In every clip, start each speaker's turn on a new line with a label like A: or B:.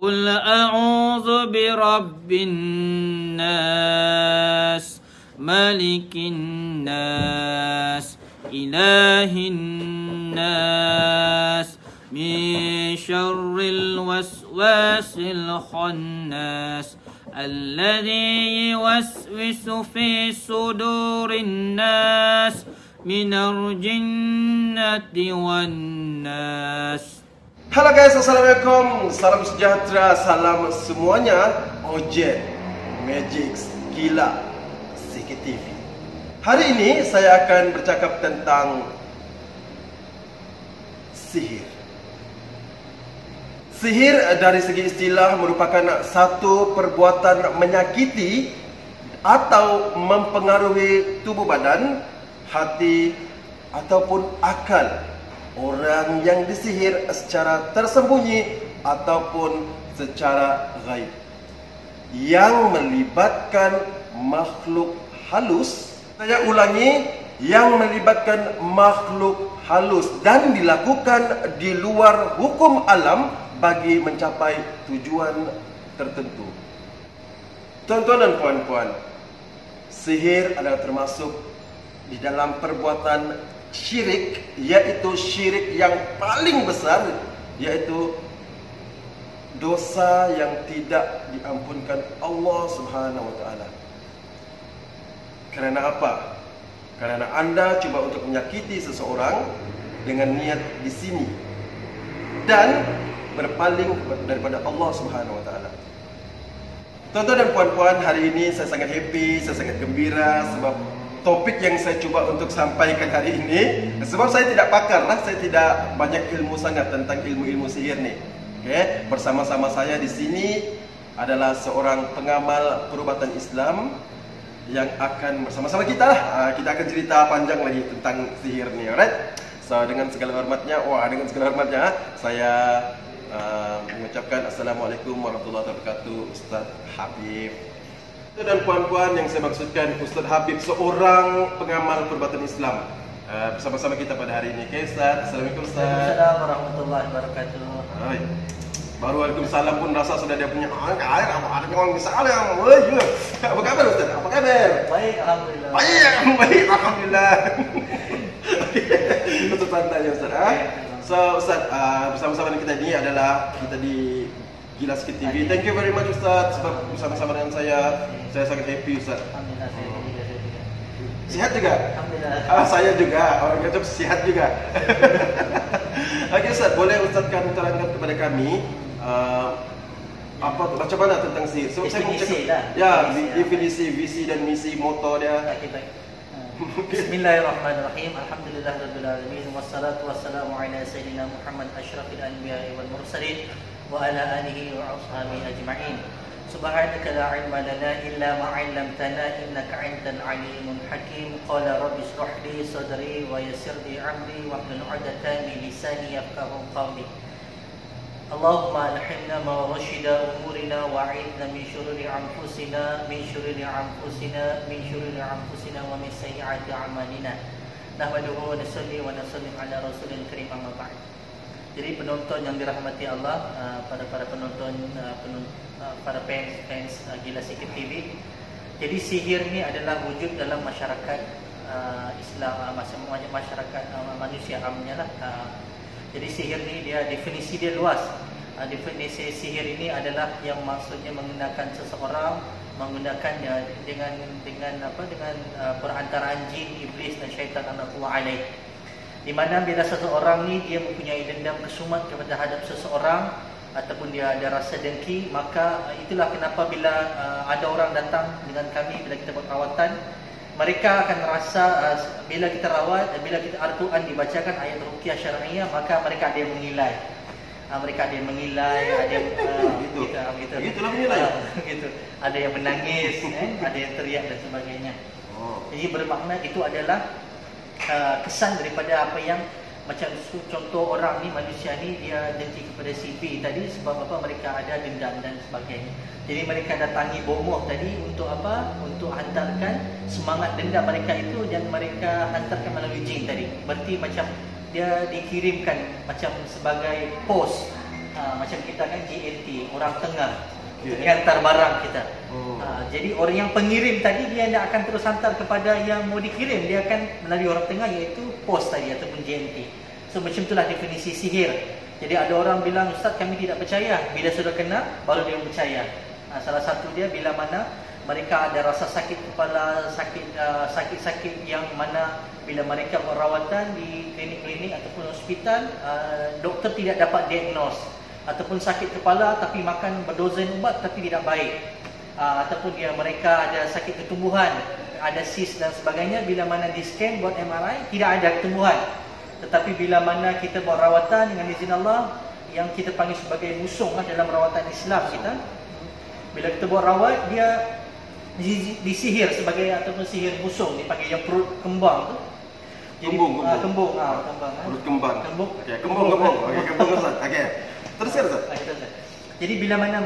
A: قل أعوذ برب الناس ملك الناس إله الناس من شر الوسواس الخناس الذي يوسوس في صدور الناس من الجنة والناس.
B: Halo guys, assalamualaikum, salam sejahtera, salam semuanya. Ojen, Magic, Gila, Sikit TV. Hari ini saya akan bercakap tentang sihir. Sihir dari segi istilah merupakan satu perbuatan menyakiti atau mempengaruhi tubuh badan, hati ataupun akal orang yang disihir secara tersembunyi ataupun secara gaib, yang melibatkan makhluk halus. Saya ulangi, yang melibatkan makhluk halus dan dilakukan di luar hukum alam bagi mencapai tujuan tertentu. Tuan-tuan dan puan-puan, sihir adalah termasuk di dalam perbuatan syirik, yaitu syirik yang paling besar, yaitu dosa yang tidak diampunkan Allah Subhanahu wa taala. Karena apa? Karena Anda coba untuk menyakiti seseorang dengan niat di sini dan berpaling daripada Allah Subhanahu wa taala. Tuan-tuan dan puan-puan, hari ini saya sangat happy, saya sangat gembira sebab topik yang saya cuba untuk sampaikan hari ini, sebab saya tidak pakar lah, saya tidak banyak ilmu sangat tentang ilmu-ilmu sihir nih. Okay? Bersama-sama saya di sini adalah seorang pengamal perubatan Islam yang akan bersama-sama kita lah. Kita akan cerita panjang lagi tentang sihir nih, alright? So dengan segala hormatnya, saya mengucapkan Assalamualaikum warahmatullahi wabarakatuh, Ustaz Habib. Dan puan-puan, yang saya maksudkan Ustaz Habib, seorang pengamal perubatan Islam, bersama-sama kita pada hari ini. Okay, Ustaz. Assalamualaikum, Ustaz.
C: Assalamualaikum warahmatullahi wabarakatuh.
B: Hai. Baru Waalaikumsalam pun rasa sudah dia punya air, ada orang salam. Apa kabar, Ustaz? Apa kabar?
C: Baik, alhamdulillah.
B: Baik, alhamdulillah. Tutup pantai ya, Ustaz. So, Ustaz, bersama-sama kita ini adalah kita di Gila Sikit TV. Thank you very much, Ustaz, sebab bersama-sama dengan saya. Saya sangat happy, Ustaz.
C: Alhamdulillah, saya juga.
B: Sihat juga?
C: Alhamdulillah.
B: Saya juga, orang kata sihat juga. Okey, Ustaz, boleh Ustaz kan terangkan kepada kami macam mana tentang sihir? So, saya mau cakap, definisi, visi dan misi, moto dia.
C: Bismillahirrahmanirrahim. Alhamdulillahirabbil alamin, wassalatu wassalamu ala sayyidina Muhammad asyrafil anbiya'i wal mursalin wa ala alihi wa ashabihi ajma'in. Subhanaka la ilma lana illa ma 'allamtana innaka antal alimul hakim. Qala rabbi ishrah li sadri wa yassir li amri wahlul 'uqdatam min lisani yafqahu qawli. Allahumma alhimna ma rashida umurina wa 'idna min shururi anfusina min wa min sayyiati a'malina. Nahmaduhu wa nusalli wa nusallim ala rasulil karim, amma ba'd. Jadi penonton yang dirahmati Allah, para penonton, para fans Gila Sikit TV. Jadi sihir ini adalah wujud dalam masyarakat Islam, masyarakat manusia amnya lah. Jadi sihir ini definisi dia luas. Definisi sihir ini adalah yang maksudnya menggunakan seseorang, menggunakannya dengan perantaraan jin, iblis dan syaitan Allah alaih. Di mana bila seseorang ni dia mempunyai dendam kesumat kepada hadap seseorang ataupun dia ada rasa dengki, maka itulah kenapa bila ada orang datang dengan kami bila kita buat rawatan, mereka akan rasa bila kita rawat, bila kita Al-Quran dibacakan ayat ruqyah syar'iyah, maka mereka ada yang menilai. Mereka ada yang menilai, ada yang
B: Begitulah menilai.
C: gitu. Ada yang menangis, ada yang teriak dan sebagainya. Jadi bermakna itu adalah kesan daripada apa yang macam contoh orang ni, manusia ni dia dengki kepada si B tadi sebab apa, mereka ada dendam dan sebagainya. Jadi mereka datangi bomoh tadi untuk apa? Untuk hantarkan semangat dendam mereka itu, dan mereka hantarkan melalui jin tadi. Berarti macam dia dikirimkan macam sebagai pos macam kita kan GNT, orang tengah, untuk hantar barang kita. Jadi orang yang pengirim tadi dia tidak akan terus hantar kepada yang mau dikirim, dia akan melalui orang tengah iaitu pos tadi ataupun GNT. So macam itulah definisi sihir. Jadi ada orang bilang, Ustaz kami tidak percaya, bila sudah kena baru dia percaya. Salah satu dia bila mana mereka ada rasa sakit kepala, sakit-sakit yang mana bila mereka perawatan di klinik-klinik ataupun hospital, doktor tidak dapat diagnose, ataupun sakit kepala tapi makan berdozen ubat tapi tidak baik, ataupun mereka ada sakit ketumbuhan, ada cyst dan sebagainya, bila mana di scan buat MRI tidak ada ketumbuhan. Tetapi bila mana kita buat rawatan dengan izin Allah yang kita panggil sebagai musung dalam rawatan Islam kita, bila kita buat rawat dia disihir sebagai ataupun sihir musung, dipanggil yang perut kembang tu. Jadi kembung,
B: perut kembang.
C: Kembung.
B: Okey, kembung. Okey, kembung Ustaz. Okey. Teruskan Ustaz.
C: Jadi bila mana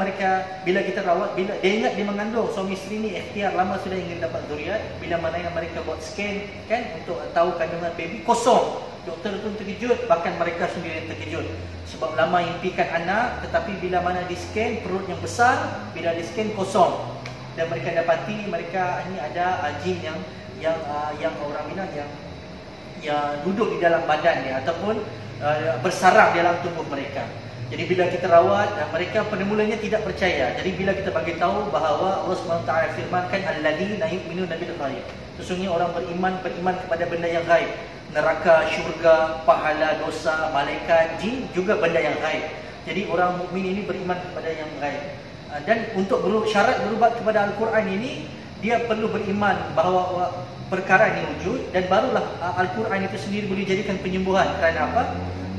C: bila kita rawat, bila dia ingat dia mengandung, suami isteri ni ikhtiar lama sudah ingin dapat zuriat, bila mana yang mereka buat scan kan untuk tahu kandungan baby kosong. Doktor pun terkejut, bahkan mereka sendiri terkejut sebab lama impikan anak, tetapi bila mana di scan perut yang besar, bila di scan kosong, dan mereka dapati mereka ini ada jin yang orang bilang yang duduk di dalam badan dia ataupun bersarang dalam tubuh mereka. Jadi bila kita rawat, mereka pada mulanya tidak percaya. Jadi bila kita bagi tahu bahawa Allah SWT firmankan alladzina yu'minuna bil ghaib, sesungguhnya orang beriman kepada benda yang gaib, neraka, syurga, pahala, dosa, malaikat, jin, juga benda yang gaib. Jadi orang mukmin ini beriman kepada yang gaib. Dan untuk syarat berubat kepada Al-Quran ini, dia perlu beriman bahawa perkara ini wujud, dan barulah Al-Quran itu sendiri boleh jadikan penyembuhan. Kerana apa?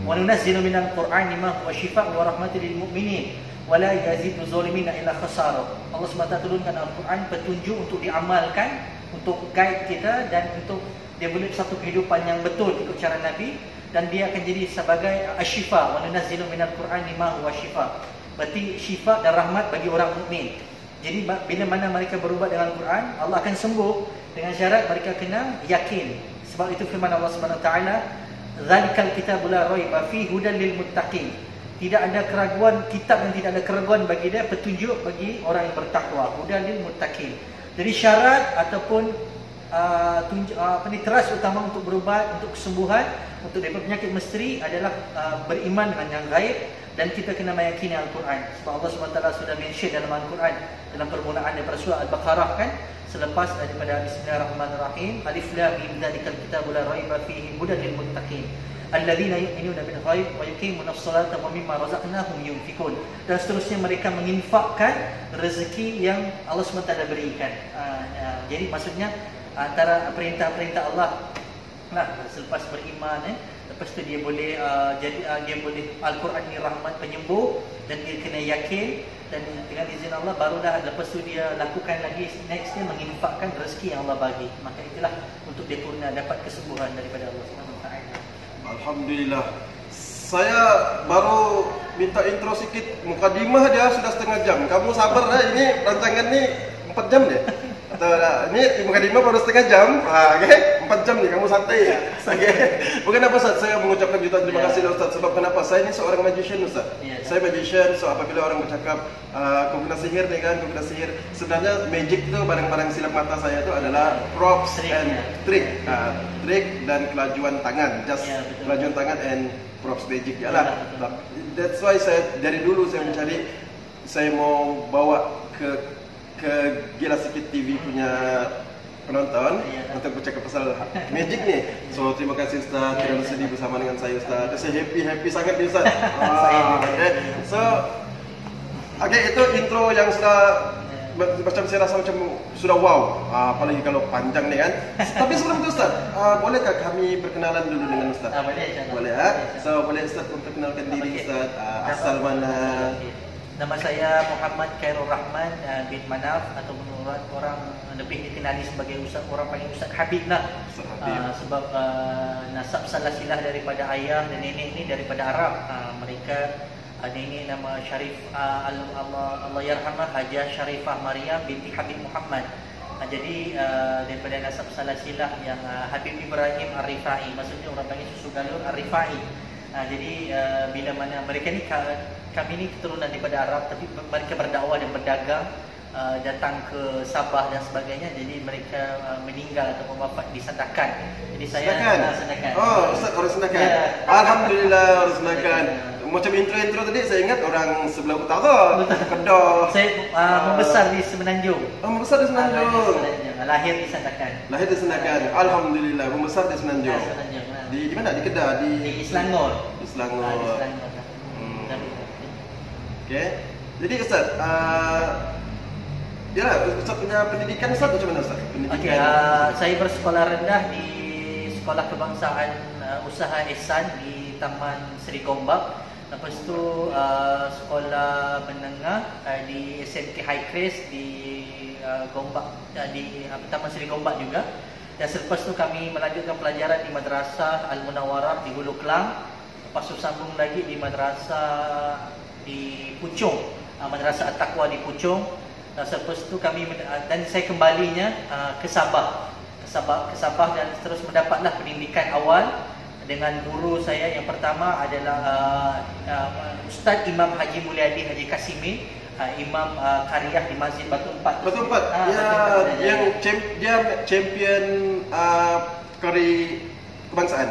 C: Wa nunazzilu minal Qur'ani ma huwa shifa' wa rahmatul lil mu'minin wa la yazidu zalimina illa khasara. Allah SWT turunkan Al-Quran petunjuk untuk diamalkan, untuk guide kita, dan untuk dia boleh satu kehidupan yang betul ikut cara Nabi, dan dia akan jadi sebagai asyifa. Wa nunazzilu minal Qur'ani ma huwa shifa. Berarti syifa dan rahmat bagi orang mukmin. Jadi bila mana mereka berubat dengan Al-Quran, Allah akan sembuh, dengan syarat mereka kena yakin. Sebab itu firman Allah SWT, zalikal kitabul la raiba fihi hudan lil muttaqin. Tidak ada keraguan, kitab yang tidak ada keraguan bagi dia, petunjuk bagi orang yang bertakwa, hudan lil muttaqin. Jadi syarat ataupun teras utama untuk berubat, untuk kesembuhan, untuk daripada penyakit misteri adalah beriman dengan yang gaib, dan kita kena meyakini Al-Quran. Sebab Allah SWT sudah mention dalam Al-Quran dalam permulaan daripada surah Al-Baqarah kan, selepas daripada Bismillahirrahmanirrahim, Alif Lam Mim dzalikal kitabul la raiba fihi hudan lil muttaqin alladzina yu'minuna bil ghaib wa yuqimuna as-salata wa mimma razaqnahum yunfikun. Dan seterusnya mereka menginfakkan rezeki yang Allah SWT berikan. Jadi maksudnya antara perintah-perintah Allah lah, selepas beriman lepas tu dia boleh dia boleh Al-Quran ni rahmat penyembuh, dan dia kena yakin, dan dengan izin Allah barulah lepas tu dia lakukan lagi next dia menginfakkan rezeki yang Allah bagi. Maka itulah untuk dia pun dapat kesembuhan daripada Allah SWT.
B: Alhamdulillah. Saya baru minta intro sikit, mukadimah dia sudah setengah jam. Kamu sabar ini rancangan ni 4 jam deh. Atau ini mukadimah baru setengah jam. Okey, 4 jam ni kamu santai. Okey. Bukan apa Ustaz, saya mengucapkan jutaan terima kasih Ustaz. Sebab kenapa? Saya ni seorang magician Ustaz. Saya magician, so apabila orang bercakap kau kena sihir ni kan, kau kena sihir, sebenarnya magic tu barang-barang silap mata saya tu adalah props and trick. Trick dan kelajuan tangan. Just kelajuan tangan and props magic lah. That's why saya dari dulu saya mencari, saya mau bawa ke Gila Sikit TV punya penonton untuk bercakap pasal magic ni. So terima kasih Ustaz, kerana sedih bersama dengan saya Ustaz. Saya happy sangat ni Ustaz. Okay. So itu intro yang sudah macam saya rasa macam sudah wow. Apalagi kalau panjang ni kan. Tapi sebelum itu Ustaz, bolehkah kami berkenalan dulu dengan Ustaz? Boleh. So boleh Ustaz memperkenalkan diri Ustaz, asal mana?
C: Nama saya Muhammad Khairul Rahman bin Manaf, ataupun orang lebih dikenali sebagai Ustaz, orang panggil Ustaz Habib lah. Sebab nasab salasilah daripada ayah dan nenek ni daripada Arab. Mereka nenek nama Syarif Allah yarhamah Hajah Syarifah Maryam binti Habib Muhammad. Jadi daripada nasab salasilah yang Habib Ibrahim Ar-Rifai, maksudnya orang panggil susu galur Ar-Rifai. Jadi bila mana mereka ni, kami ni keturunan daripada Arab, tapi mereka berdakwah dan berdagang, datang ke Sabah dan sebagainya. Jadi mereka meninggal ataupun wafat di Sandakan. Jadi saya Sandakan.
B: Oh, Ustaz orang Sandakan. Ya. Alhamdulillah orang Sandakan. Macam intro tadi saya ingat orang sebelah utara, Kedah.
C: Saya membesar di Semenanjung.
B: Oh, membesar di Semenanjung.
C: Lahir di Sandakan.
B: Lahir di Sandakan. Alhamdulillah, membesar di Semenanjung. Di mana? Di Kedah, di
C: Selangor.
B: Di Selangor.
C: Di Selangor.
B: Okey. Jadi Ustaz, yalah, Ustaz punya pendidikan Ustaz macam mana Ustaz?
C: Okey, saya bersekolah rendah di Sekolah Kebangsaan Usaha Ehsan di Taman Seri Gombak. Lepas tu sekolah menengah di SMK High Crest di Gombak, di Taman Seri Gombak juga. Dan selepas tu kami melanjutkan pelajaran di Madrasah Al-Munawwarah di Hulu Kelang. Lepas tu sambung lagi di Madrasah di Puchong, Madrasah At-Taqwa di Puchong. Dan selepas tu kami dan saya kembalinya ke Sabah dan terus mendapatlah pendidikan awal dengan guru saya yang pertama adalah Ustaz Imam Haji Mulyadi Haji Kasimi, Imam Karyah di Masjid Batu Empat.
B: Batu Empat. Yang dia champion kari kebangsaan.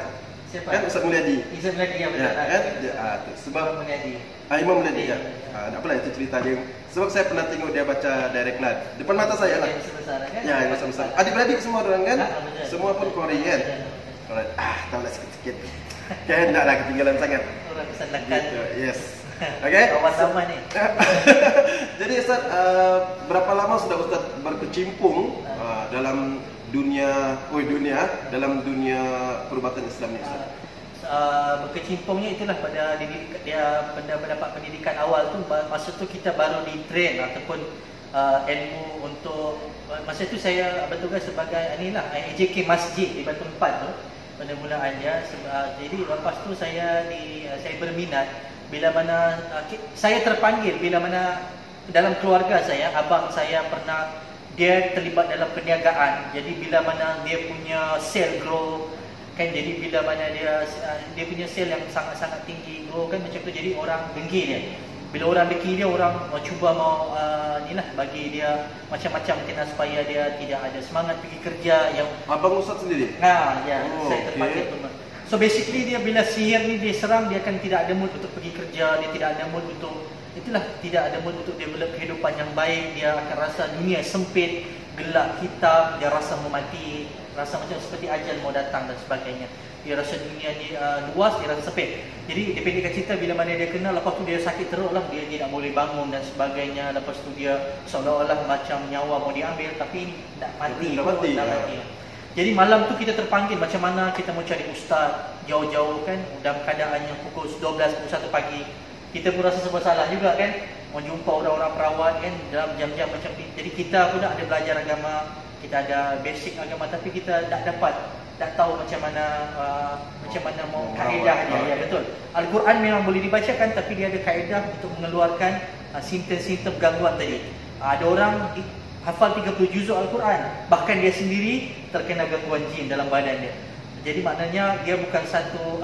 C: Siapa?
B: Kan Ustaz Mulyadi.
C: Ustaz Mulyadi ya betul.
B: Sebab
C: Imam Mulyadi.
B: Imam Mulyadi ya. Apalah itu cerita dia. Sebab saya pernah tengok dia baca direct live depan mata saya lah.
C: Yang besar kan?
B: Ya, yang besar. Adik-beradik semua orang kan?
C: Betul.
B: Semua pun Korea kan? Alright. Tahu lah sikit-sikit. Kayaknya tak lah ketinggalan sangat.
C: Orang Sandakan.
B: Yes. Okay.
C: Kawan sama ni.
B: Jadi Ustaz, berapa lama sudah Ustaz berkecimpung dalam dunia dalam dunia perubatan Islam ni Ustaz?
C: Berkecimpungnya itulah pada dia mendapat pendidikan awal tu. Masa tu kita baru di train ataupun ilmu untuk, masa tu saya bertugas sebagai AJK Masjid di Batu Empat tu pada mulaannya. Jadi lepas tu saya berminat bila mana saya terpanggil, bila mana dalam keluarga saya, abang saya pernah dia terlibat dalam perniagaan. Jadi bila mana dia punya sale grow kan, jadi bila mana dia punya sale yang sangat-sangat tinggi grow kan, macam tu jadi orang dengki dia. Bila orang dengki dia, orang cuba mau bagi dia macam-macam kena supaya dia tidak ada semangat pergi kerja. Yang
B: abang Ustaz sendiri?
C: Saya terpanggil tu. So basically dia bila sihir ni dia serang, dia akan tidak ada mood untuk pergi kerja, dia tidak ada mood untuk tidak ada mood untuk develop kehidupan yang baik. Dia akan rasa dunia sempit, gelap, hitam, dia rasa mau mati, rasa macam seperti ajal mau datang dan sebagainya. Dia rasa dunia ni luas, dia rasa sempit. Jadi dipendekkan cerita, bila mana dia kena, lepas tu dia sakit teruk lah, dia tidak boleh bangun dan sebagainya. Lepas tu dia seolah-olah macam nyawa mau diambil, tapi tak mati. Jadi malam tu kita terpanggil, macam mana kita mau cari ustaz jauh-jauh kan, dalam keadaan yang pukul 12, 1 pagi. Kita pun rasa serba salah juga kan, mau jumpa orang-orang perawat kan dalam jam-jam macam ni. Jadi kita pun ada belajar agama, kita ada basic agama, tapi kita tak tahu macam mana mau kaedah dia. Ya betul. Al-Quran memang boleh dibacakan, tapi dia ada kaedah untuk mengeluarkan simptom-simptom gangguan tadi. Ada orang hafal 30 juzuk Al-Quran, bahkan dia sendiri terkena gangguan jin dalam badan dia. Jadi maknanya dia bukan satu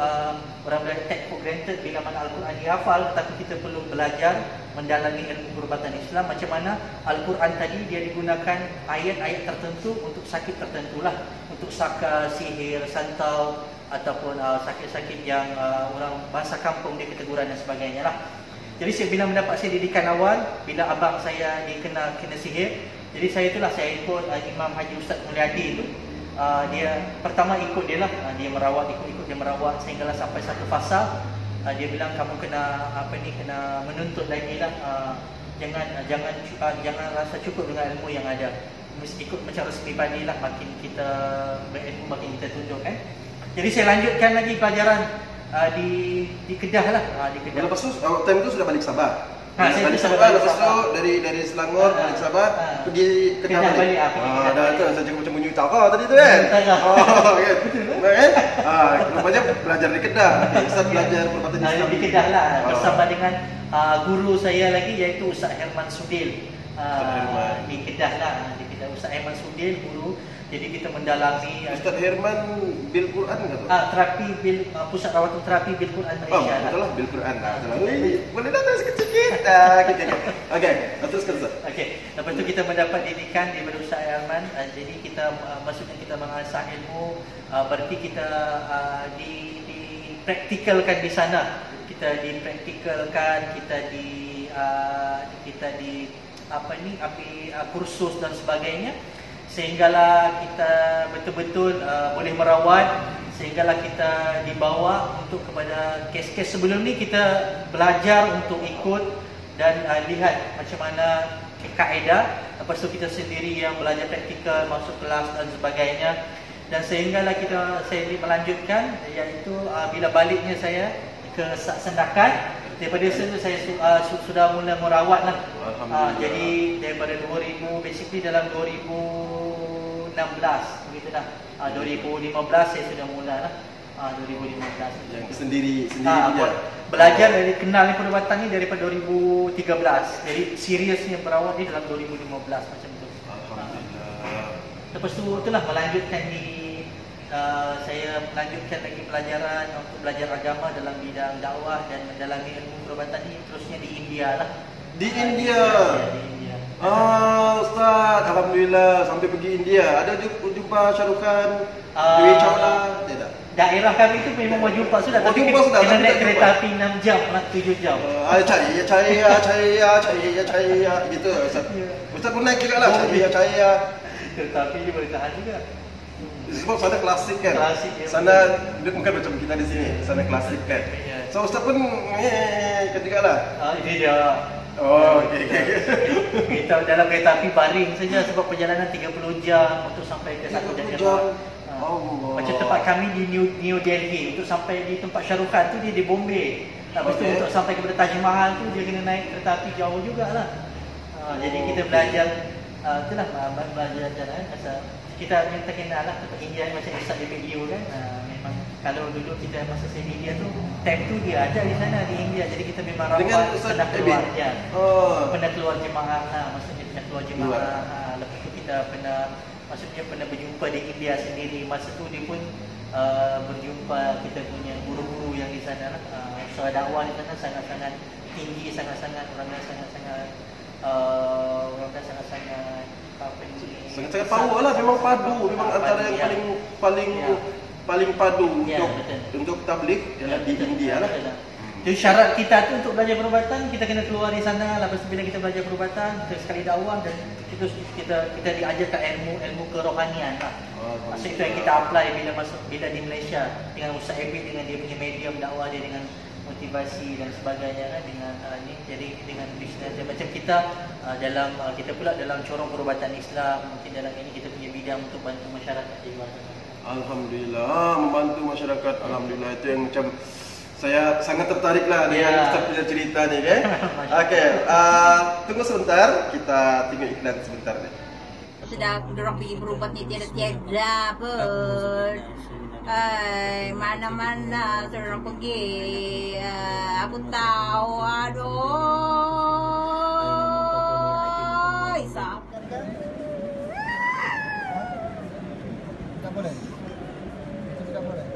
C: orang boleh take for granted bila mana Al-Quran dihafal, tetapi kita perlu belajar mendalami ilmu perubatan Islam. Macam mana Al-Quran tadi dia digunakan ayat-ayat tertentu untuk sakit tertentu lah, untuk saka, sihir, santau ataupun sakit-sakit yang orang bahasa kampung dia keteguran dan sebagainya lah. Jadi bila mendapat saya didikan awal, bila abang saya kena sihir, jadi saya ikut Imam Haji Ustaz Mulyadi tu. Dia pertama ikut dia lah, dia merawat, ikut dia merawat sehinggalah sampai satu fasa. Dia bilang kamu kena kena menuntut lagi lah. Jangan rasa cukup dengan ilmu yang ada. Mesti ikut macam resmi padi lah, makin kita berilmu makin kita tunjuk kan. Jadi saya lanjutkan lagi pelajaran di Kedah lah. Di Kedah.
B: Lepas tu time tu sudah balik Sabah.
C: Balik
B: Sabah, lepas tu dari Selangor balik Sabah, pergi Kedah balik. Dah tu saya cakap macam bunyi utara tadi tu kan. Kan? Rupanya belajar di Kedah. Ustaz belajar perubatan Islam
C: di Kedah lah, bersama dengan guru saya lagi, iaitu Ustaz Herman Sudil. di Kedah lah, di Kedah. Ustaz Herman Sudin guru. Jadi kita mendalami
B: Ustaz Herman bil Quran ke tu?
C: terapi bil pusat rawatan terapi bil Quran Malaysia.
B: Betul lah bil Quran. Boleh datang sikit-sikit. Okey, teruskan Ustaz.
C: Okey, lepas tu kita mendapat didikan di Ustaz Herman. Jadi kita maksudnya kita mengasah ilmu, berarti kita dipraktikalkan di sana. Kita dipraktikalkan, kita di ambil kursus dan sebagainya, sehinggalah kita betul-betul boleh merawat, sehinggalah kita dibawa untuk kepada kes-kes sebelum ni kita belajar untuk ikut dan lihat macam mana kaedah. Lepas tu kita sendiri yang belajar praktikal, masuk kelas dan sebagainya. Dan sehinggalah saya melanjutkan, iaitu bila baliknya saya ke Sandakan, daripada situ saya sudah mula merawat lah. Jadi daripada 2000, basically dalam 2016 begitu dah. 2015 saya sudah mula lah. 2015
B: yang sendiri
C: belajar dari kenal perubatan ni daripada 2013. Jadi seriusnya berawat ni dalam 2015 macam tu.
B: Alhamdulillah.
C: Lepas tu itulah melanjutkan saya melanjutkan lagi pelajaran untuk belajar agama dalam bidang dakwah dan mendalami ilmu perubatan ni terusnya di India lah.
B: Di India.
C: Di India.
B: Ustaz, alhamdulillah sampai pergi India. Ada jumpa Syarukan, Dewi Chawla, tidak?
C: Daerah kami tu memang mau jumpa sudah, tapi kena naik kereta api 6 jam lah, 7 jam. Cahaya
B: gitu Ustaz. Ustaz pun naik juga lah cahaya.
C: Kereta api dia boleh tahan juga.
B: Sebab sana klasik kan.
C: Klasik, ya.
B: Sana bukan macam kita di sini. Sana klasik kan. So Ustaz pun ketika lah.
C: Ini dia.
B: Oh, okey.
C: Kita dalam kereta api baring saja sebab perjalanan 30 jam untuk sampai ke satu jam. Macam tempat kami di New Delhi, untuk sampai di tempat Shah Rukh Khan tu dia di Bombay. Lepas tu untuk sampai kepada Taj Mahal tu dia kena naik kereta api jauh jugalah. Jadi kita belajar itulah belajar jalan asal kita yang terkenal lah tempat India macam Ustaz di video kan. Memang kalau dulu kita masa saya di India tu, time tu dia ada di sana di India. Jadi kita memang rawat pernah keluar dia. Pernah keluar jemaah maksudnya pernah keluar jemaah. Lepas tu kita pernah berjumpa di India sendiri. Masa tu dia pun berjumpa kita punya guru-guru yang di sana lah. Usaha dakwah di sana sangat-sangat tinggi, sangat-sangat orangnya sangat-sangat
B: sangat-sangat power lah, memang padu, memang antara yang paling padu untuk tabligh di India lah.
C: Jadi syarat kita tu untuk belajar perubatan, kita kena keluar di sana. Lepas bila kita belajar perubatan, kita sekali dakwah dan kita diajarkan ilmu kerohanian lah. Maksud itu yang kita apply bila di Malaysia dengan Ustaz Ebit, dengan dia punya medium dakwah dia, dengan motivasi dan sebagainya kan, dengan jadi dengan bisnes dia macam kita dalam kita pula dalam corong perubatan Islam, mungkin dalam ini kita punya bidang untuk bantu masyarakat di luar sana.
B: Alhamdulillah, membantu masyarakat. Alhamdulillah, itu yang macam saya sangat tertarik lah dengan Ustaz punya cerita ni kan. Okey, tunggu sebentar, kita tengok iklan sebentar ni.
D: Sudah dorang pergi berubat ni tiada-tiada pun. Mana-mana dorang pergi. Aku tahu, aduh. Sakit ke?
E: Tak boleh. Tidak boleh.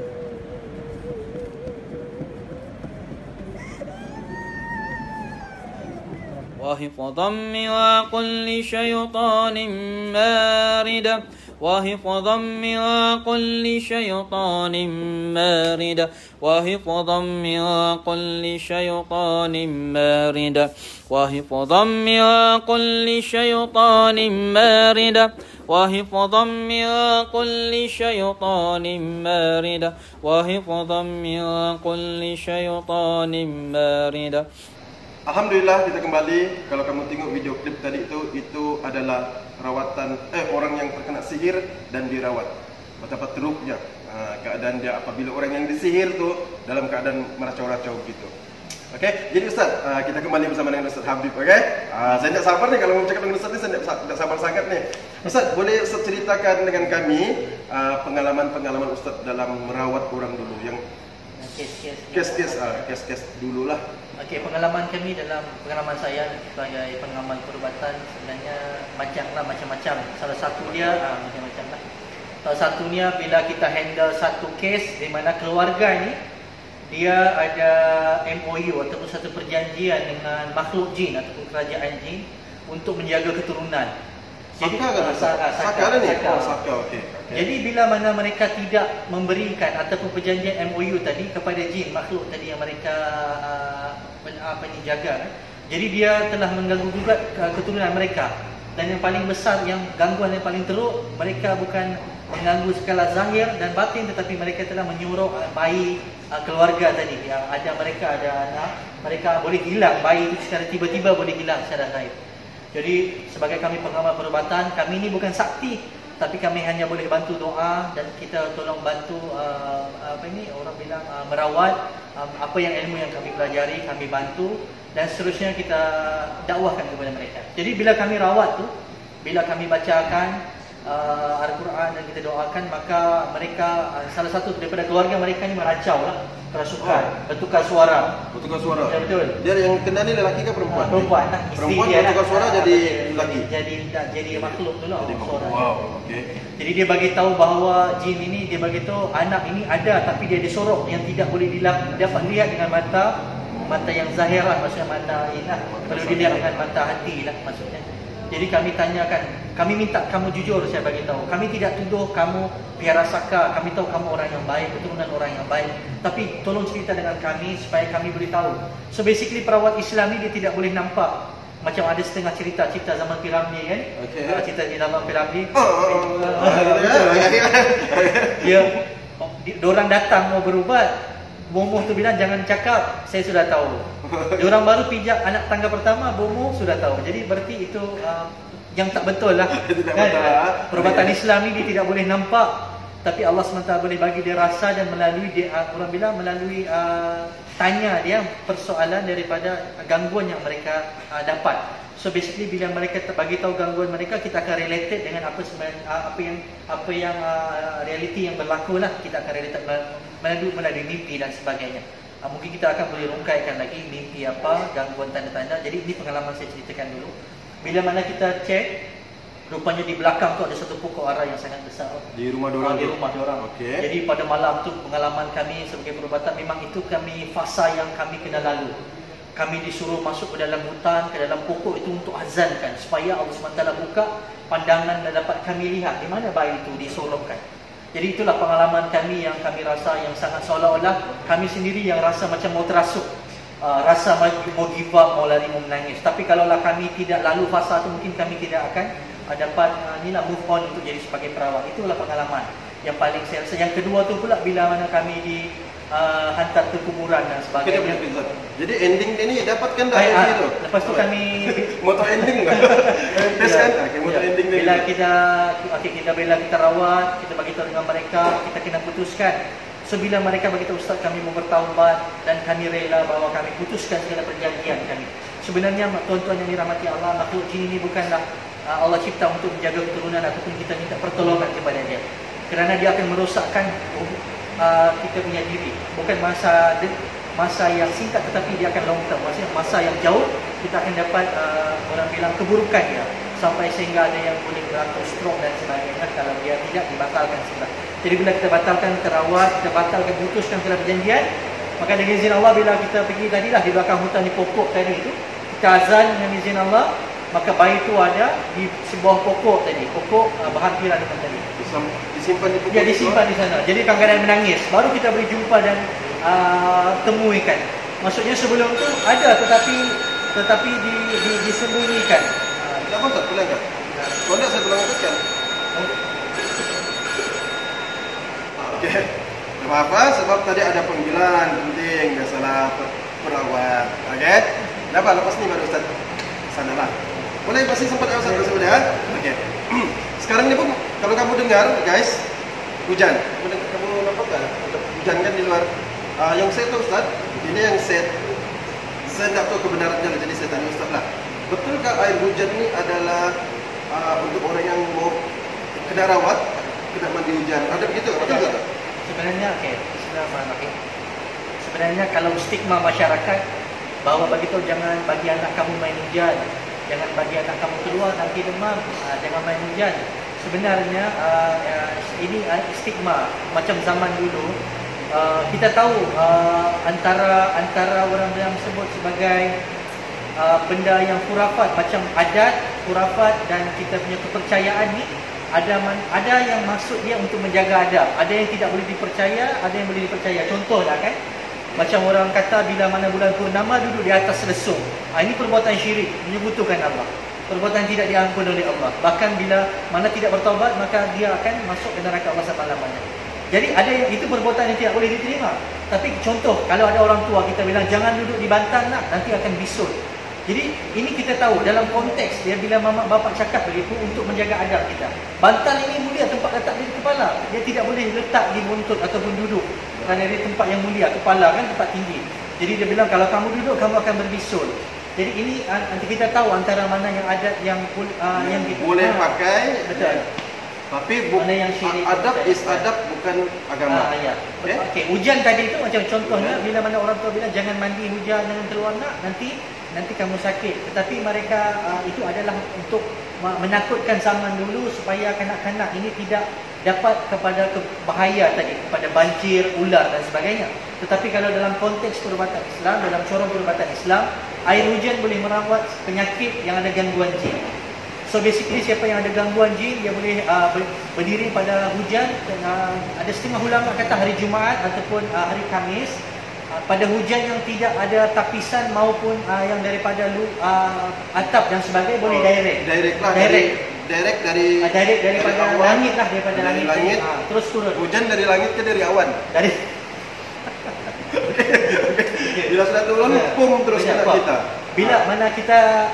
A: وحفظا من كل شيطان مارد وحفظا من كل شيطان مارد وحفظا من كل شيطان مارد وحفظا من كل شيطان مارد وحفظا من كل شيطان مارد وحفظا من كل شيطان مارد.
B: Alhamdulillah, kita kembali. Kalau kamu tengok video klip tadi itu adalah rawatan orang yang terkena sihir dan dirawat. Betapa teruknya keadaan dia apabila orang yang disihir tu dalam keadaan meracau-racau gitu. Okey, jadi Ustaz, kita kembali bersama dengan Ustaz Habib. Okey, saya tak sabar nih kalau mau cakap dengan Ustaz ni, saya tak sabar sangat nih. Ustaz, boleh Ustaz ceritakan dengan kami pengalaman-pengalaman Ustaz dalam merawat orang dulu yang kes-kes dululah.
C: Okey, pengalaman kami dalam pengalaman saya sebagai pengamal perubatan sebenarnya macam-macam. Salah satu dia macam-macam lah. Salah satunya bila kita handle satu kes di mana keluarga ni dia ada MOU ataupun satu perjanjian dengan makhluk jin ataupun kerajaan jin untuk menjaga keturunan. Jadi Saka. Okey. Jadi bila mana mereka tidak memberikan ataupun perjanjian MOU tadi kepada jin makhluk tadi yang mereka jaga, jadi dia telah mengganggu juga keturunan mereka. Dan yang paling besar, yang gangguan yang paling teruk, mereka bukan mengganggu skala zahir dan batin, tetapi mereka telah menyuruh bayi keluarga tadi yang ada mereka ada anak, mereka boleh hilang, bayi itu secara tiba-tiba boleh hilang secara gaib. Jadi sebagai kami pengamal perubatan, kami ini bukan sakti, tapi kami hanya boleh bantu doa dan kita tolong bantu orang bilang merawat apa yang ilmu yang kami pelajari, kami bantu dan seterusnya kita dakwahkan kepada mereka. Jadi bila kami rawat tu, bila kami bacakan Al-Quran dan kita doakan, maka mereka salah satu daripada keluarga mereka ni meracau lah, kerasukan, bertukar suara. Ya, betul.
B: Dia yang kena ni lelaki ke perempuan?
C: Perempuan lah.
B: Perempuan
C: dia
B: bertukar suara jadi lelaki.
C: Jadi makhluk tu lah.
B: Wow, okey.
C: Jadi dia bagi tahu bahawa jin ini, dia bagi tahu anak ini ada tapi dia disorok yang tidak boleh dapat lihat dengan mata yang zahir lah, maksudnya mata ini lah. Perlu dilihat dengan mata hati lah maksudnya. Jadi kami tanyakan, kami minta kamu jujur, saya bagi tahu. Kami tidak tuduh kamu piara saka, kami tahu kamu orang yang baik, keturunan orang yang baik. Tapi tolong cerita dengan kami supaya kami boleh tahu. So basically perawat Islam ni dia tidak boleh nampak. Macam ada setengah cerita zaman Piramli kan. Okay. Cerita di zaman Piramli. Diorang datang mau berubat. Bomoh tu bilang jangan cakap, saya sudah tahu. Diorang baru pijak anak tangga pertama, bomoh sudah tahu. Jadi berarti itu yang tak betul lah. Perubatan Islam ni dia tidak boleh nampak, tapi Allah SWT boleh bagi dia rasa dan melalui dia, orang bilang melalui tanya dia persoalan daripada gangguan yang mereka dapat. So basically bila mereka bagi tahu gangguan mereka, kita akan related dengan apa yang realiti yang berlaku lah. Kita akan related melalui mimpi dan sebagainya. Mungkin kita akan boleh rungkaikan lagi mimpi apa, gangguan tanda-tanda. Jadi ini pengalaman saya ceritakan dulu. Bila mana kita cek, rupanya di belakang tu ada satu pokok ara yang sangat besar. Di rumah diorang? Di rumah diorang. Okay. Jadi pada malam tu pengalaman kami sebagai perubatan, memang itu fasa yang kami kena lalu. Kami disuruh masuk ke dalam hutan, ke dalam pokok itu untuk azankan supaya Allah SWT buka pandangan dan dapat kami lihat di mana bayi itu disorokkan. Jadi itulah pengalaman kami yang kami rasa yang sangat seolah-olah kami sendiri yang rasa macam mau terasuk, rasa mau give up, mau lari, mau menangis. Tapi kalaulah kami tidak lalu fasa itu, mungkin kami tidak akan dapat move on untuk jadi sebagai perawat. Itulah pengalaman yang paling saya rasa. Yang kedua tu pula bila mana kami hantar ke kuburan dan sebagainya.
B: Jadi ending dia ni dapatkan dah ending tu.
C: Lepas tu kami
B: moto ending kan? Test kan? Moto ending ni.
C: Bila kita rawat, kita bagi tahu dengan mereka, kita kena putuskan. So bila mereka bagi tahu ustaz kami mau bertaubat dan kami rela bahawa kami putuskan segala perjanjian kami. Sebenarnya tuan-tuan yang dirahmati Allah, makhluk jin ini bukanlah Allah cipta untuk menjaga keturunan ataupun kita minta pertolongan kepada dia. Kerana dia akan merosakkan kita punya diri. Bukan masa yang singkat, tetapi dia akan long term. Maksudnya masa yang jauh kita akan dapat orang bilang keburukan dia, sampai sehingga ada yang boleh beratur stroke dan sebagainya kalau dia tidak dibatalkan segera. Jadi bila kita batalkan, kita rawat, kita batalkan, putuskan segala perjanjian, maka dengan izin Allah bila kita pergi tadilah di belakang hutan di pokok tadi itu, kita azan dengan izin Allah, maka bayi itu ada di sebuah pokok tadi, pokok berhampiran dengan tadi.
B: Disimpan di pokok.
C: Ya, disimpan di sana. Jadi kadang-kadang menangis. Baru kita boleh jumpa dan temuikan. Maksudnya sebelum tu ada tetapi disembunyikan.
B: Kenapa tak pulang kan? Kalau tak saya pulang kan? Okey. Tak apa sebab tadi ada panggilan penting, biasalah perawat. Okey. Dapat lepas ni baru Ustaz sanalah. Boleh pasti sempat Ustaz sebenarnya. Okey. Sekarang ni pun kalau kamu dengar guys, hujan. Kamu nampak tak? Hujan kan di luar. Yang saya tahu Ustaz, ini yang saya tak tahu kebenarannya, jadi saya tanya Ustaz lah. Betulkah air hujan ni adalah untuk orang yang mau kena rawat, kena mandi hujan? Ada begitu? Betul tak?
C: Sebenarnya okey. Bismillahirrahmanirrahim. sebenarnya kalau stigma masyarakat bahawa bagi tahu jangan bagi anak kamu main hujan, jangan bagi anak kamu keluar nanti demam, jangan main hujan. Sebenarnya ini stigma macam zaman dulu. Kita tahu antara orang yang sebut sebagai benda yang khurafat, macam adat, khurafat dan kita punya kepercayaan ni ada yang maksud dia untuk menjaga adab, ada yang tidak boleh dipercaya, ada yang boleh dipercaya. Contohlah kan, macam orang kata bila mana bulan purnama duduk di atas lesung, ini perbuatan syirik, menyekutukan Allah, perbuatan tidak diampun oleh Allah. Bahkan bila mana tidak bertaubat, maka dia akan masuk ke neraka Allah selama-lamanya. Jadi ada yang itu perbuatan yang tidak boleh diterima. Tapi contoh, kalau ada orang tua kita bilang jangan duduk di bantal nak, nanti akan bisul. Jadi ini kita tahu dalam konteks dia bila mama bapak cakap begitu untuk menjaga adab kita. Bantal ini mulia tempat letak di kepala. Dia tidak boleh letak di buntut ataupun duduk. Kerana dia tempat yang mulia, kepala kan tempat tinggi. Jadi dia bilang kalau kamu duduk kamu akan berbisul. Jadi ini nanti kita tahu antara mana yang adat yang kita
B: boleh pakai.
C: Betul.
B: Tapi
C: mana yang syirik,
B: adab is adab, bukan agama.
C: Ya. Okey, hujan tadi itu macam contohnya bila mana orang tua bilang jangan mandi hujan, jangan keluar nak, nanti kamu sakit. Tetapi mereka itu adalah untuk menakutkan zaman dulu supaya kanak-kanak ini tidak dapat kepada bahaya tadi, kepada banjir, ular dan sebagainya. Tetapi kalau dalam konteks perubatan Islam, dalam corong perubatan Islam, air hujan boleh merawat penyakit yang ada gangguan jin. So basically siapa yang ada gangguan jin dia boleh berdiri pada hujan. Ada setengah ulama kata hari Jumaat ataupun hari Khamis, pada hujan yang tidak ada tapisan maupun yang daripada atap dan sebagainya boleh direct daripada langit lah, daripada langit. Terus turun.
B: Hujan dari langit ke dari awan?
C: Dari
B: bila sudah turun, pum terus kena kita.
C: Bila mana kita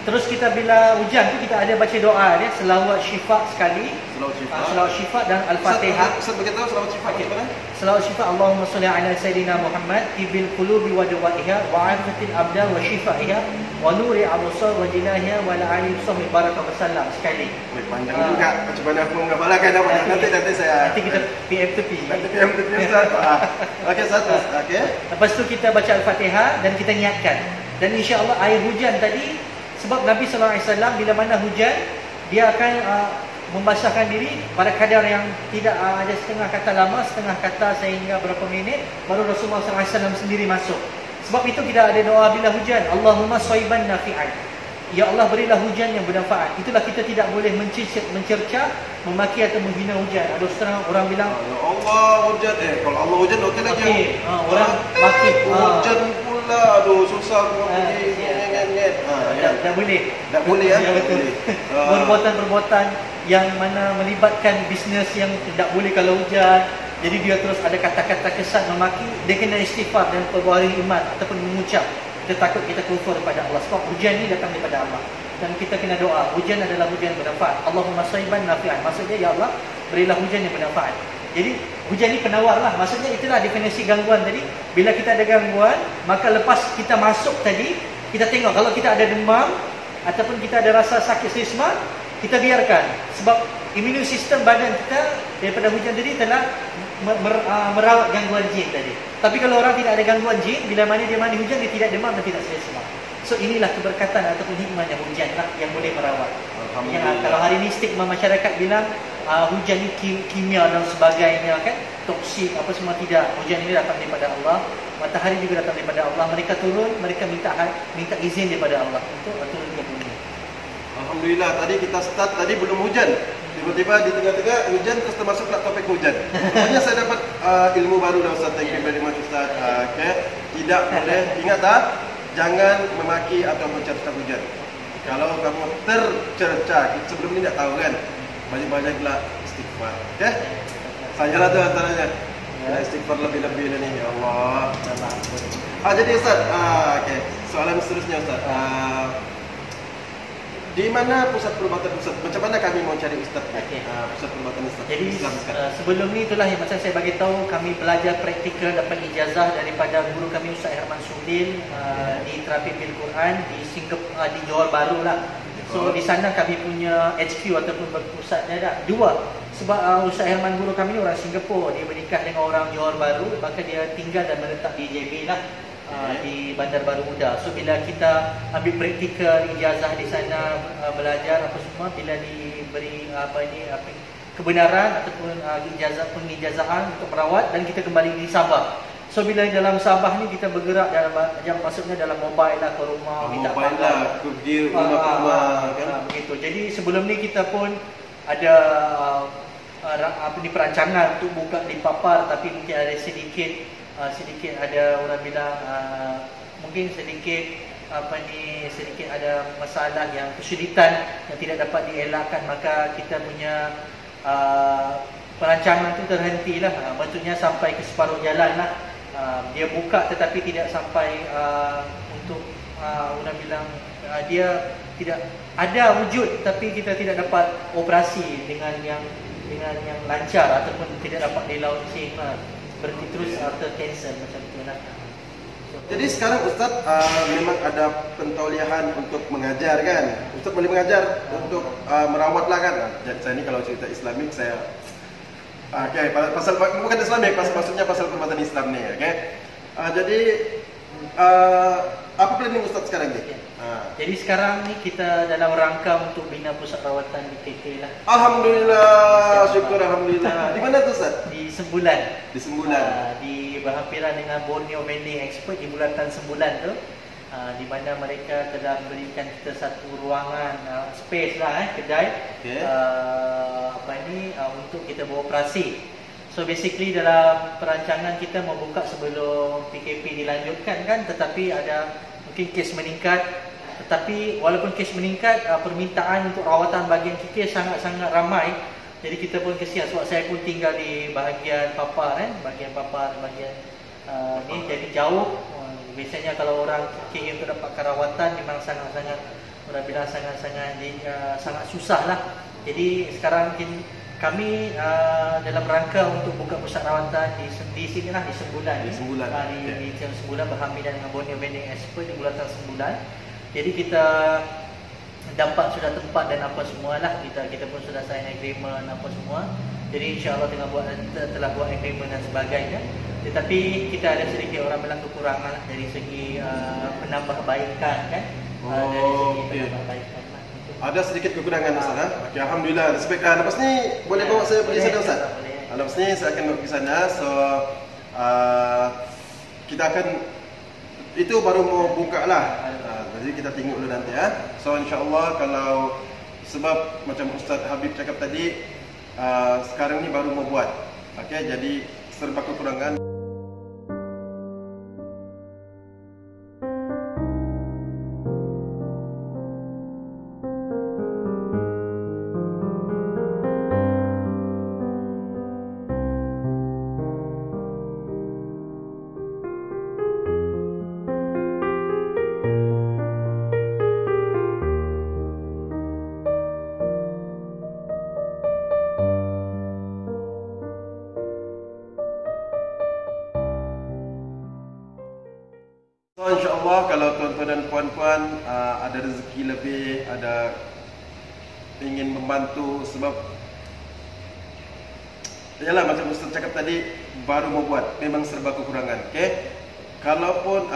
C: terus kita bila hujan tu kita ada baca doa dia, selawat syifa sekali. Selawat syifa dan Al-Fatihah.
B: Ustaz bagi tahu selawat syifa gimana?
C: Selawat syifa Allahumma shalli ala sayyidina Muhammad tibil qulubi wa dawaiha wa afiyatil abdan wa shifaiha wa nuri absar wa jinahiha wa la ali sahbi baraka wasallam sekali.
B: Panjang juga. Macam mana aku menghafalkan apa? Nanti saya.
C: Nanti kita PM to P.
B: Nanti PM to P Ustaz. Okey Ustaz. Okey.
C: Lepas tu kita baca Al-Fatihah dan kita niatkan. Dan insya-Allah air hujan tadi, sebab Nabi SAW bila mana hujan dia akan membasahkan diri pada kadar yang tidak ada setengah kata lama, setengah kata sehingga berapa minit baru Rasulullah SAW sendiri masuk. Sebab itu kita ada doa bila hujan, Allahumma shayban nafi'an. Ya Allah berilah hujan yang bermanfaat. Itulah kita tidak boleh mencerca, memaki atau menghina hujan. Ada setengah orang bilang
B: ya Allah hujan, kalau Allah hujan okey lagi.
C: Orang maki
B: hujan pula, aduh susah aku pergi nget.
C: Tak boleh.
B: Tak boleh ya.
C: Betul. Perbuatan-perbuatan yang mana melibatkan bisnes yang tidak boleh kalau hujan. Jadi dia terus ada kata-kata kesat memaki, dia kena istighfar dan perbuatan iman ataupun mengucap. Kita takut kita kufur kepada Allah. Sebab hujan ni datang daripada Allah. Dan kita kena doa, hujan adalah hujan yang bermanfaat. Allahumma shayban nafi'an. Maksudnya ya Allah berilah hujan yang bermanfaat. Jadi hujan ni penawar lah. Maksudnya itulah definisi gangguan tadi. Bila kita ada gangguan, maka lepas kita masuk tadi, kita tengok kalau kita ada demam ataupun kita ada rasa sakit selesma, kita biarkan. Sebab imun sistem badan kita daripada hujan tadi telah merawat gangguan jin tadi. Tapi kalau orang tidak ada gangguan jin, bila mana dia mandi hujan dia tidak demam dan tidak selesma. So inilah keberkatan ataupun hikmahnya hujan lah yang boleh merawat. Kalau hari ini stigma masyarakat bilang hujan ni kimia dan sebagainya kan, toksik apa semua, tidak. Hujan ini datang daripada Allah. Matahari juga datang daripada Allah. Mereka turun, mereka minta izin daripada Allah untuk turun ke bumi.
B: Alhamdulillah, tadi kita start tadi belum hujan. Tiba-tiba di tengah-tengah hujan terus termasuk pula topik hujan. Pokoknya saya dapat ilmu baru dah Ustaz. Thank you very much Ustaz. Tidak boleh, ingat tak? Jangan memaki atau mencerca hujan. Kalau kamu tercerca, sebelum ini tak tahu kan, banyak-banyaklah istighfar. Okey? Saya lah tu antaranya. Ya, istighfar lebih-lebih ni. Ya Allah. Jadi Ustaz, okey. Soalan seterusnya Ustaz. Di mana pusat perubatan Ustaz? Macam mana kami mau cari Ustaz? Pusat perubatan Ustaz.
C: Jadi sebelum ni itulah yang macam saya bagi tahu, kami belajar praktikal, dapat ijazah daripada guru kami Ustaz Herman Sudin di Terapi Bil Quran di Singapura, di Johor Bahru lah. So di sana kami punya HQ ataupun berpusatnya ada dua. Sebab Ustaz Herman guru kami ni orang Singapura, dia menikah dengan orang Johor Bahru, maka dia tinggal dan menetap di JB lah, di Bandar Baru Muda. So bila kita ambil praktikal ijazah di sana, belajar apa semua, bila diberi kebenaran ataupun pengijazahan untuk merawat, dan kita kembali di Sabah. So bila dalam Sabah ni kita bergerak dalam, yang maksudnya dalam mobile lah, ke rumah, minta
B: mobile lah, pergi rumah kan.
C: Begitu. Jadi sebelum ni kita pun ada perancangan untuk buka di Papar, tapi mungkin ada sedikit ada orang bilang mungkin sedikit ada masalah yang kesulitan yang tidak dapat dielakkan, maka kita punya perancangan itu terhentilah. Maksudnya sampai ke separuh jalan lah. Dia buka tetapi tidak sampai untuk orang bilang dia tidak ada wujud, tapi kita tidak dapat operasi dengan yang lancar ataupun tidak dapat di launching lah. Berarti terus tercancel macam tu lah.
B: Jadi sekarang Ustaz memang ada pentauliahan untuk mengajar kan? Ustaz boleh mengajar untuk merawat lah kan? Jadi saya ni kalau cerita Islamik saya pasal bukan Islamik, maksudnya pasal perbuatan Islam ni, okay? Jadi apa planning Ustaz sekarang ni?
C: Jadi sekarang ni kita dalam rangka untuk bina pusat rawatan di KK lah.
B: Alhamdulillah, syukur alhamdulillah. Di mana tu Ustaz?
C: Di Sembulan.
B: Di Sembulan.
C: Di berhampiran dengan Borneo Vending Expo di bulatan Sembulan tu. Di mana mereka telah berikan kita satu ruangan space lah, kedai, okay. Untuk kita beroperasi. So basically dalam perancangan kita membuka sebelum PKP dilanjutkan kan, tetapi ada mungkin kes meningkat. Tetapi walaupun kes meningkat, permintaan untuk rawatan bahagian KK sangat-sangat ramai. Jadi kita pun kesian, sebab saya pun tinggal di bahagian Papar kan, bahagian ni jadi jauh. Biasanya kalau orang KK untuk dapatkan rawatan memang sangat-sangat, orang bilang sangat susah lah. Jadi sekarang kami dalam rangka untuk buka pusat rawatan di sini lah, di Sembulan. Di Sembulan berhampiran dengan Borneo Vending Expo di bulatan Sembulan. Jadi kita dapat sudah tempat dan apa semualah, kita pun sudah sign agreement apa semua. Jadi insya-Allah telah buat agreement dan sebagainya. Tetapi kita ada sedikit orang bilang kekurangan lah dari segi penambahbaikan kan. Dari segi penambahbaikan lah.
B: Ada sedikit kekurangan Ustaz. Okey, alhamdulillah. Lepas ni boleh bawa saya pergi sana Ustaz. Lepas ni saya akan pergi sana. So kita akan itu baru mau buka lah. Jadi kita tengok dulu nanti ya. So insya-Allah kalau sebab macam Ustaz Habib cakap tadi, sekarang ni baru mau buat. Okey, jadi serba kekurangan. InsyaAllah kalau tuan-tuan dan puan-puan ada rezeki lebih, ada ingin membantu, sebab yalah macam Ustaz cakap tadi, baru mau buat, memang serba kekurangan. Okay? Kalaupun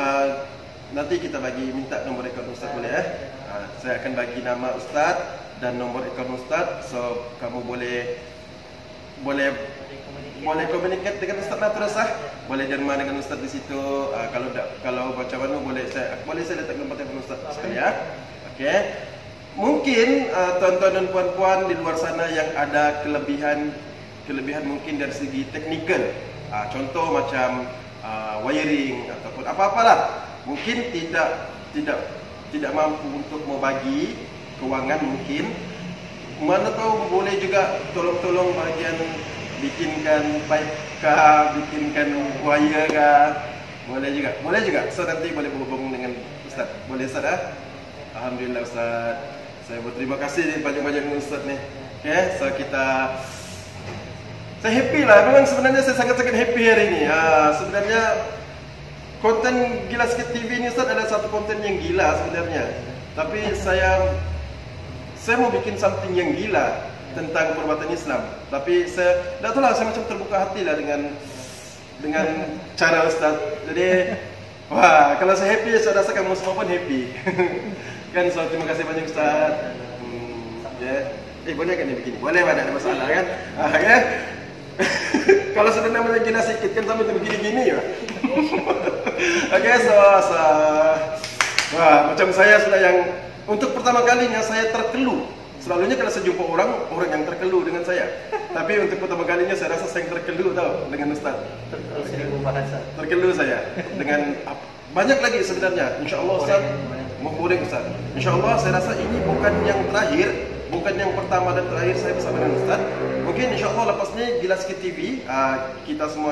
B: nanti kita minta nombor akaun Ustaz boleh saya akan bagi nama Ustaz dan nombor akaun Ustaz. So kamu boleh komunikasi dengan Ustaz lah terus boleh derma dengan Ustaz di situ. Kalau macam mana boleh saya letak nombor telefon Ustaz sekali ya. Okey. Mungkin tuan-tuan dan puan-puan di luar sana yang ada kelebihan mungkin dari segi teknikal. Contoh macam wiring ataupun apa-apalah. Mungkin tidak mampu untuk mau bagi kewangan mungkin. Mana tahu boleh juga tolong bahagian bikinkan pipe kah, bikinkan wire kah, boleh juga. So nanti boleh berhubung dengan Ustaz. Boleh Ustaz Alhamdulillah Ustaz. Saya berterima kasih banyak-banyak dengan Ustaz ni. Okay, so saya happy lah. Memang sebenarnya saya sangat-sangat happy hari ini. Sebenarnya konten Gila Sikit TV ni Ustaz ada satu konten yang gila sebenarnya. Tapi saya mau bikin something yang gila. tentang perbuatan Islam. Tapi saya tak tahu lah, saya macam terbuka hati lah dengan cara Ustaz. Jadi, wah, kalau saya happy, saya rasa kamu semua pun happy. Kan, so terima kasih banyak Ustaz. Boleh kan dia begini? Boleh, tak ada masalah kan? Ya. Kalau sudah namanya gila sikit kan sampai begini-gini ya. Okay, so wah, macam saya sudah yang untuk pertama kalinya saya terkeluh. Selalunya kalau saya jumpa orang yang terkeluh dengan saya. Tapi untuk pertama kalinya saya rasa saya terkeluh tau dengan Ustaz. Terkeluh saya dengan banyak lagi sebenarnya. InsyaAllah Ustaz, boleh Ustaz. InsyaAllah saya rasa ini bukan yang terakhir, bukan yang pertama dan terakhir saya bersama dengan Ustaz. Mungkin insyaAllah lepas ni Gila Sikit TV kita semua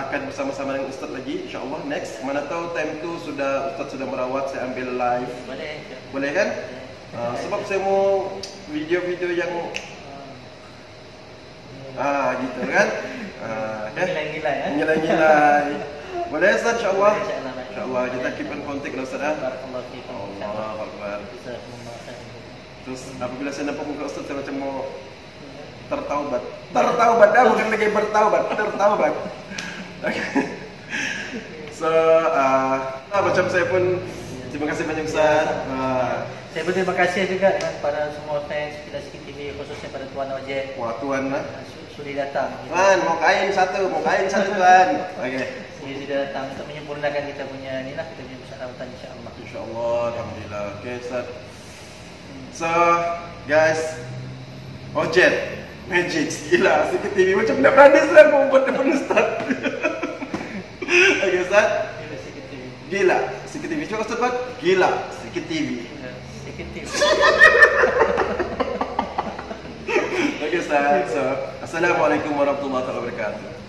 B: akan bersama-sama dengan Ustaz lagi insyaAllah next. Mana tahu time tu Ustaz sudah merawat, saya ambil live. Boleh kan? Sebab saya mau video-video yang gitu kan. Gila-gila. Boleh Ustaz insyaAllah. InsyaAllah kita keep in contact lah Ustaz. Allah Akbar. Terus apabila saya nampak muka Ustaz, saya macam mau tertaubat, bukan lagi bertaubat, tertaubat. So, macam saya pun terima kasih banyak Ustaz.
C: Saya pun terima kasih juga kepada semua fans Gila Sikit TV, khususnya pada Tuan Ojek.
B: Wah, Tuan lah.
C: Sudah datang.
B: Tuan, mau kain satu Tuan. Okey.
C: Dia sudah datang untuk menyempurnakan kita punya ni lah, kita punya persyaratan insya-Allah.
B: InsyaAllah, alhamdulillah. Okey Ustaz. So, guys, Ojek Magic Gila Sikit TV macam nak berani saya mau buat depan Ustaz. Okey Ustaz. Gila Sikit TV. Cuba Ustaz buat Gila Sikit TV.
C: Sikit TV.
B: Okey Ustaz. So, assalamualaikum warahmatullahi wabarakatuh.